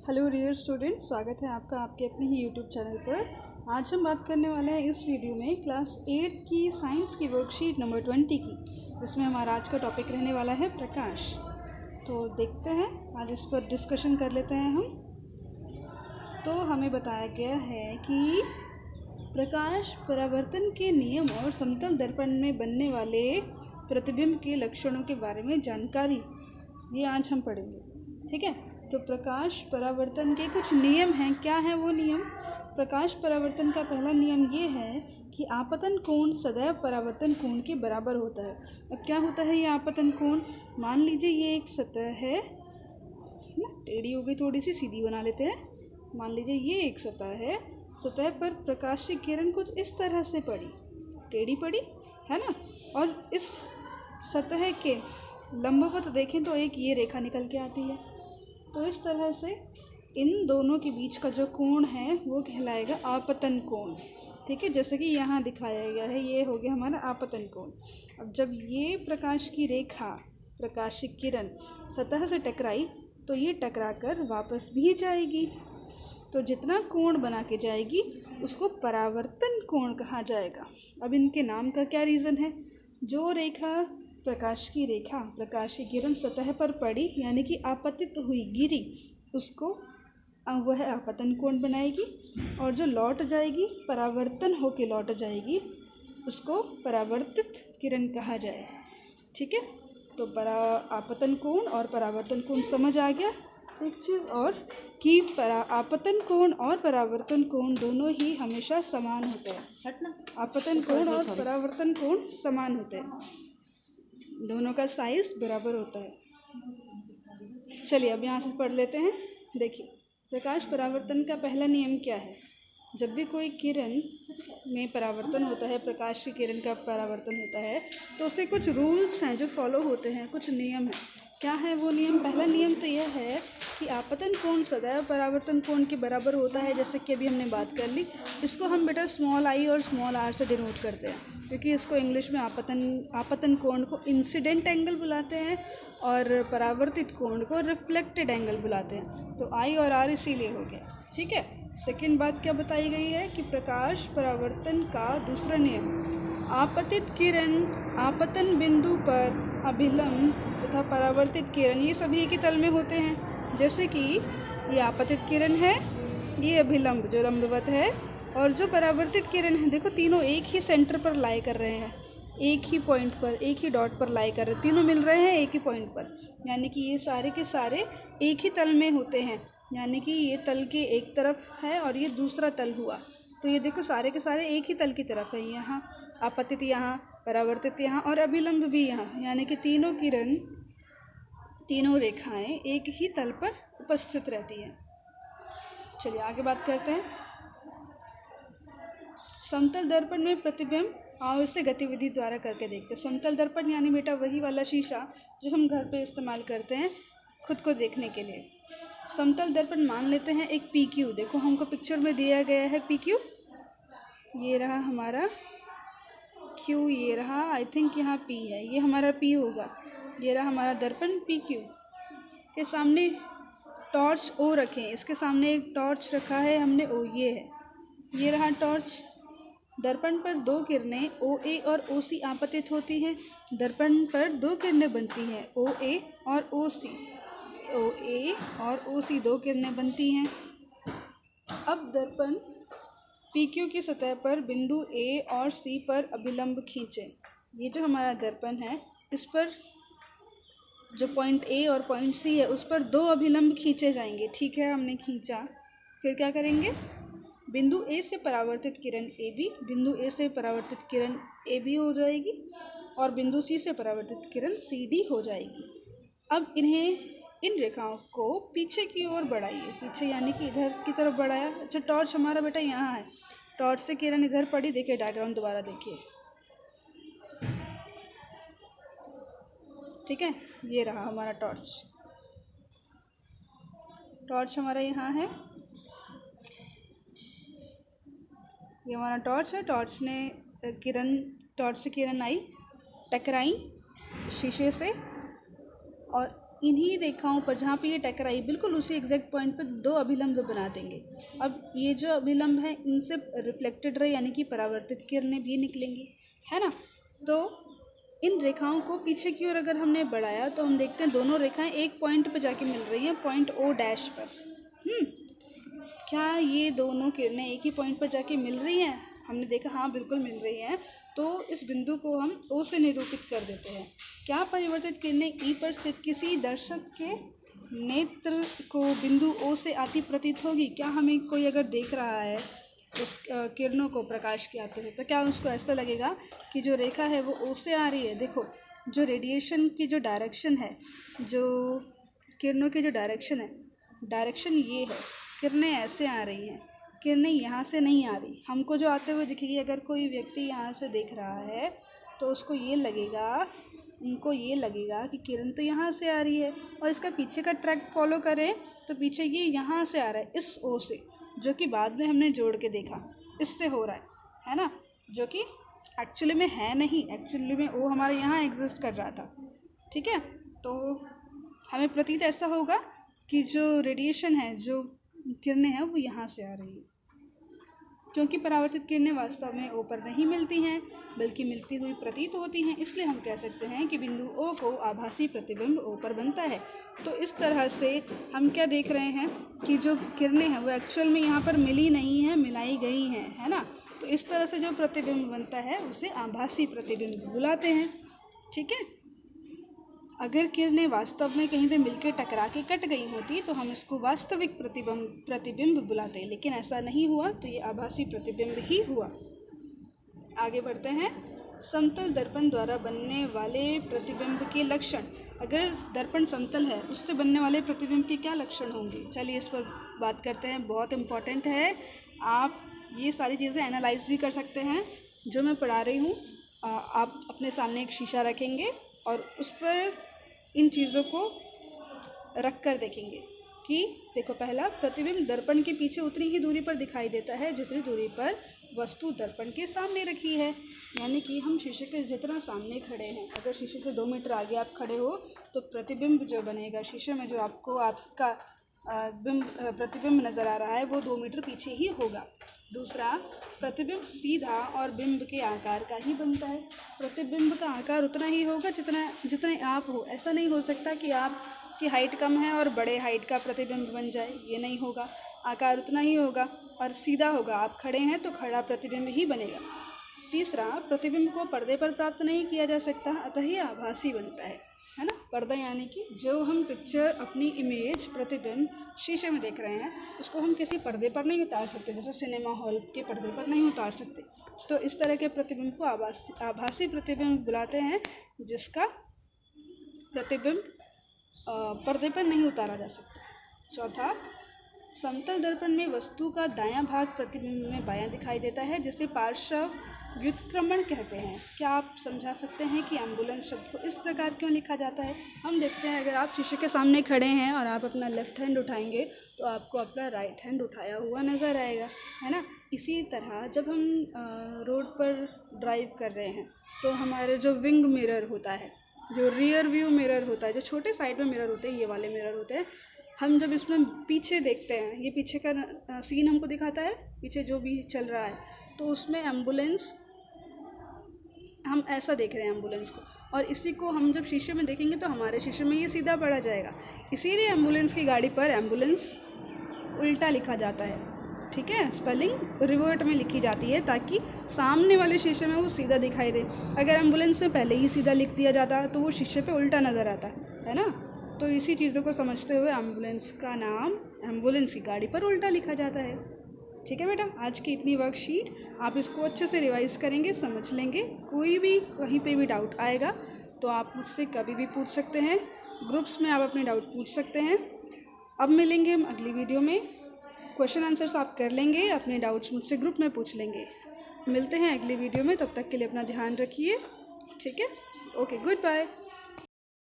Hello dear student, स्वागत है आपका आपके अपने ही यूट्यूब चैनल पर। आज हम बात करने वाले हैं इस वीडियो में क्लास 8 की साइंस की वर्कशीट नंबर 20 की। इसमें हमारा आज का टॉपिक रहने वाला है प्रकाश। तो देखते हैं, आज इस पर डिस्कशन कर लेते हैं हम। तो हमें बताया गया है कि प्रकाश परावर्तन के नियम और समतल दर्पण में बनने वाले प्रतिबिंब के लक्षणों के बारे में जानकारी, ये आज हम पढ़ेंगे। ठीक है, तो प्रकाश परावर्तन के कुछ नियम हैं। क्या है वो नियम? प्रकाश परावर्तन का पहला नियम ये है कि आपतन कोण सदैव परावर्तन कोण के बराबर होता है। अब क्या होता है ये आपतन कोण? मान लीजिए ये एक सतह है ना, टेढ़ी हो गई, थोड़ी सी सीधी बना लेते हैं। मान लीजिए ये एक सतह है, सतह पर प्रकाश की किरण कुछ इस तरह से पड़ी, टेढ़ी पड़ी है ना, और इस सतह के लंबवत देखें तो एक ये रेखा निकल के आती है। तो इस तरह से इन दोनों के बीच का जो कोण है वो कहलाएगा आपतन कोण। ठीक है, जैसे कि यहाँ दिखाया गया है, ये हो गया हमारा आपतन कोण। अब जब ये प्रकाश की रेखा, प्रकाश की किरण सतह से टकराई तो ये टकरा कर वापस भी जाएगी, तो जितना कोण बना के जाएगी उसको परावर्तन कोण कहा जाएगा। अब इनके नाम का क्या रीज़न है? जो रेखा प्रकाश की रेखा, प्रकाश की किरण सतह पर पड़ी यानी कि आपतित हुई, गिरी, उसको वह आपतन कोण बनाएगी, और जो लौट जाएगी, परावर्तन होके लौट जाएगी, उसको परावर्तित किरण कहा जाएगा। ठीक है, तो आपतन कोण और परावर्तन कोण समझ आ गया। एक चीज़ और कि आपतन कोण और परावर्तन कोण दोनों ही हमेशा समान होते हैं। आपतन कोण और परावर्तन कोण समान होते हैं, दोनों का साइज बराबर होता है। चलिए अब यहाँ से पढ़ लेते हैं। देखिए, प्रकाश परावर्तन का पहला नियम क्या है? जब भी कोई किरण में परावर्तन होता है, प्रकाश की किरण का परावर्तन होता है, तो उससे कुछ रूल्स हैं जो फॉलो होते हैं, कुछ नियम हैं। क्या है वो नियम? पहला नियम तो यह है कि आपतन कोण सदैव परावर्तन कोण के बराबर होता है, जैसे कि अभी हमने बात कर ली। इसको हम बेटा स्मॉल आई और स्मॉल आर से डिनोट करते हैं, क्योंकि इसको इंग्लिश में आपतन कोण को इंसिडेंट एंगल बुलाते हैं और परावर्तित कोण को रिफ्लेक्टेड एंगल बुलाते हैं। तो आई और आर इसीलिए हो गया। ठीक है, सेकेंड बात क्या बताई गई है कि प्रकाश परावर्तन का दूसरा नियम, आपतित किरण आपतन बिंदु पर अभिलंब तथा परावर्तित किरण ये सभी एक ही तल में होते हैं। जैसे कि ये आपतित किरण है, ये अभिलंब जो लंबवत है, और जो परावर्तित किरण है, देखो तीनों एक ही सेंटर पर लाई कर रहे हैं, एक ही पॉइंट पर, एक ही डॉट पर लाई कर रहे हैं, तीनों मिल रहे हैं एक ही पॉइंट पर, यानी कि ये सारे के सारे एक ही तल में होते हैं। यानी कि ये तल के एक तरफ है और ये दूसरा तल हुआ, तो ये देखो सारे के सारे एक ही तल की तरफ है। यहाँ आपतित, यहाँ परावर्तित, यहाँ और अभिलंब भी यहाँ, यानी कि तीनों किरण, तीनों रेखाएं एक ही तल पर उपस्थित रहती हैं। चलिए आगे बात करते हैं। समतल दर्पण में प्रतिबिंब, आओ इसे गतिविधि द्वारा करके देखते हैं। समतल दर्पण यानी बेटा वही वाला शीशा जो हम घर पे इस्तेमाल करते हैं खुद को देखने के लिए। समतल दर्पण मान लेते हैं एक PQ, देखो हमको पिक्चर में दिया गया है PQ, ये रहा हमारा Q, ये रहा आई थिंक यहाँ P है, ये हमारा P होगा। ये रहा हमारा दर्पण PQ के सामने टॉर्च O रखें, इसके सामने एक टॉर्च रखा है हमने O, ये है, ये रहा टॉर्च। दर्पण पर दो किरणें OA और OC आपतित होती हैं। दर्पण पर दो किरणें बनती हैं OA और OC, OA और OC दो किरणें बनती हैं। अब दर्पण PQ की सतह पर बिंदु A और C पर अभिलंब खींचें। ये जो हमारा दर्पण है, इस पर जो पॉइंट A और पॉइंट C है उस पर दो अभिलंब खींचे जाएंगे। ठीक है, हमने खींचा, फिर क्या करेंगे? बिंदु A से परावर्तित किरण AB, बिंदु A से परावर्तित किरण AB हो जाएगी और बिंदु C से परावर्तित किरण CD हो जाएगी। अब इन रेखाओं को पीछे की ओर बढ़ाइए, पीछे यानी कि इधर की तरफ बढ़ाया। अच्छा, टॉर्च हमारा बेटा यहाँ है, टॉर्च से किरण इधर पड़ी, देखिए डायग्राम दोबारा देखिए। ठीक है, ये रहा हमारा टॉर्च, टॉर्च हमारा यहाँ है, ये हमारा टॉर्च है। टॉर्च से किरण आई, टकराई शीशे से, और इन्हीं रेखाओं पर जहाँ पे ये टकराई बिल्कुल उसी एग्जैक्ट पॉइंट पर दो अभिलंब बना देंगे। अब ये जो अभिलंब है इनसे रिफ्लेक्टेड रे यानी कि परावर्तित किरणें भी निकलेंगी, है ना। तो इन रेखाओं को पीछे की ओर अगर हमने बढ़ाया तो हम देखते हैं दोनों रेखाएं एक पॉइंट पर जाके मिल रही हैं, पॉइंट ओ डैश पर। क्या ये दोनों किरणें एक ही पॉइंट पर जाके मिल रही हैं? हमने देखा हाँ बिल्कुल मिल रही हैं। तो इस बिंदु को हम ओ से निरूपित कर देते हैं। क्या परिवर्तित किरणें ई पर स्थित किसी दर्शक के नेत्र को बिंदु ओ से आती प्रतीत होगी? क्या हमें कोई अगर देख रहा है इस किरणों को प्रकाश के आते हुए तो क्या उसको ऐसा लगेगा कि जो रेखा है वो ओ से आ रही है? देखो जो रेडिएशन की जो डायरेक्शन है, जो किरणों की जो डायरेक्शन है, डायरेक्शन ये है, किरणें ऐसे आ रही हैं, किरणें यहाँ से नहीं आ रही। हमको जो आते हुए दिखेगी, अगर कोई व्यक्ति यहाँ से देख रहा है तो उसको ये लगेगा, उनको ये लगेगा कि किरण तो यहाँ से आ रही है, और इसका पीछे का ट्रैक फॉलो करें तो पीछे ये यहाँ से आ रहा है, इस ओ से, जो कि बाद में हमने जोड़ के देखा इससे हो रहा है ना, जो कि एक्चुअली में है नहीं, एक्चुअली में ओ हमारे यहाँ एग्जिस्ट कर रहा था। ठीक है, तो हमें प्रतीत ऐसा होगा कि जो रेडिएशन है, जो किरणें हैं वो यहाँ से आ रही है, क्योंकि परावर्तित किरणें वास्तव में ओ पर नहीं मिलती हैं बल्कि मिलती हुई प्रतीत होती हैं। इसलिए हम कह सकते हैं कि बिंदु ओ को आभासी प्रतिबिंब ओ पर बनता है। तो इस तरह से हम क्या देख रहे हैं कि जो किरणें हैं वो एक्चुअल में यहाँ पर मिली नहीं हैं, मिलाई गई हैं, है ना। तो इस तरह से जो प्रतिबिंब बनता है उसे आभासी प्रतिबिंब बुलाते हैं। ठीक है, अगर किरणें वास्तव में कहीं पे मिलकर टकरा के कट गई होती तो हम इसको वास्तविक प्रतिबिंब बुलाते, लेकिन ऐसा नहीं हुआ, तो ये आभासी प्रतिबिंब ही हुआ। आगे बढ़ते हैं। समतल दर्पण द्वारा बनने वाले प्रतिबिंब के लक्षण। अगर दर्पण समतल है उससे बनने वाले प्रतिबिंब के क्या लक्षण होंगे? चलिए इस पर बात करते हैं, बहुत इम्पॉर्टेंट है। आप ये सारी चीज़ें एनालाइज भी कर सकते हैं। जो मैं पढ़ा रही हूँ, आप अपने सामने एक शीशा रखेंगे और उस पर इन चीज़ों को रख कर देखेंगे कि देखो, पहला, प्रतिबिंब दर्पण के पीछे उतनी ही दूरी पर दिखाई देता है जितनी दूरी पर वस्तु दर्पण के सामने रखी है। यानी कि हम शीशे के जितना सामने खड़े हैं, अगर शीशे से 2 मीटर आगे आप खड़े हो तो प्रतिबिंब जो बनेगा शीशे में, जो आपको आपका प्रतिबिंब नज़र आ रहा है वो 2 मीटर पीछे ही होगा। दूसरा, प्रतिबिंब सीधा और बिंब के आकार का ही बनता है। प्रतिबिंब का आकार उतना ही होगा जितने आप हो। ऐसा नहीं हो सकता कि आपकी हाइट कम है और बड़े हाइट का प्रतिबिंब बन जाए, ये नहीं होगा। आकार उतना ही होगा और सीधा होगा, आप खड़े हैं तो खड़ा प्रतिबिंब ही बनेगा। तीसरा, प्रतिबिंब को पर्दे पर प्राप्त नहीं किया जा सकता, अतः ये आभासी बनता है ना। पर्दा यानी कि जो हम पिक्चर, अपनी इमेज, प्रतिबिंब शीशे में देख रहे हैं उसको हम किसी पर्दे पर नहीं उतार सकते, जैसे सिनेमा हॉल के पर्दे पर नहीं उतार सकते। तो इस तरह के प्रतिबिंब को आभासी प्रतिबिंब बुलाते हैं, जिसका प्रतिबिंब पर्दे पर नहीं उतारा जा सकता। चौथा, समतल दर्पण में वस्तु का दायां भाग प्रतिबिंब में बायां दिखाई देता है, जिसे पार्श्व व्युत्क्रमण कहते हैं। क्या आप समझा सकते हैं कि एम्बुलेंस शब्द को इस प्रकार क्यों लिखा जाता है? हम देखते हैं, अगर आप शीशे के सामने खड़े हैं और आप अपना लेफ़्ट हैंड उठाएंगे तो आपको अपना राइट हैंड उठाया हुआ नज़र आएगा, है ना। इसी तरह जब हम रोड पर ड्राइव कर रहे हैं तो हमारे जो विंग मिरर होता है, जो रियर व्यू मिरर होता है, जो छोटे साइड में मिरर होते हैं, ये वाले मिरर होते हैं, हम जब इसमें पीछे देखते हैं, ये पीछे का सीन हमको दिखाता है, पीछे जो भी चल रहा है, तो उसमें एम्बुलेंस, हम ऐसा देख रहे हैं एम्बुलेंस को, और इसी को हम जब शीशे में देखेंगे तो हमारे शीशे में ये सीधा पड़ा जाएगा। इसीलिए एम्बुलेंस की गाड़ी पर एम्बुलेंस उल्टा लिखा जाता है। ठीक है, स्पेलिंग रिवर्ट में लिखी जाती है ताकि सामने वाले शीशे में वो सीधा दिखाई दे। अगर एम्बुलेंस में पहले ही सीधा लिख दिया जाता तो वो शीशे पे उल्टा नज़र आता है ना। तो इसी चीज़ों को समझते हुए एम्बुलेंस का नाम, एम्बुलेंस की गाड़ी पर उल्टा लिखा जाता है। ठीक है बेटा, आज की इतनी वर्कशीट, आप इसको अच्छे से रिवाइज़ करेंगे, समझ लेंगे। कोई भी कहीं पे भी डाउट आएगा तो आप मुझसे कभी भी पूछ सकते हैं, ग्रुप्स में आप अपने डाउट पूछ सकते हैं। अब मिलेंगे हम अगली वीडियो में, क्वेश्चन आंसर्स आप कर लेंगे, अपने डाउट्स मुझसे ग्रुप में पूछ लेंगे। मिलते हैं अगली वीडियो में, तब तक के लिए अपना ध्यान रखिए। ठीक है, ओके, गुड बाय।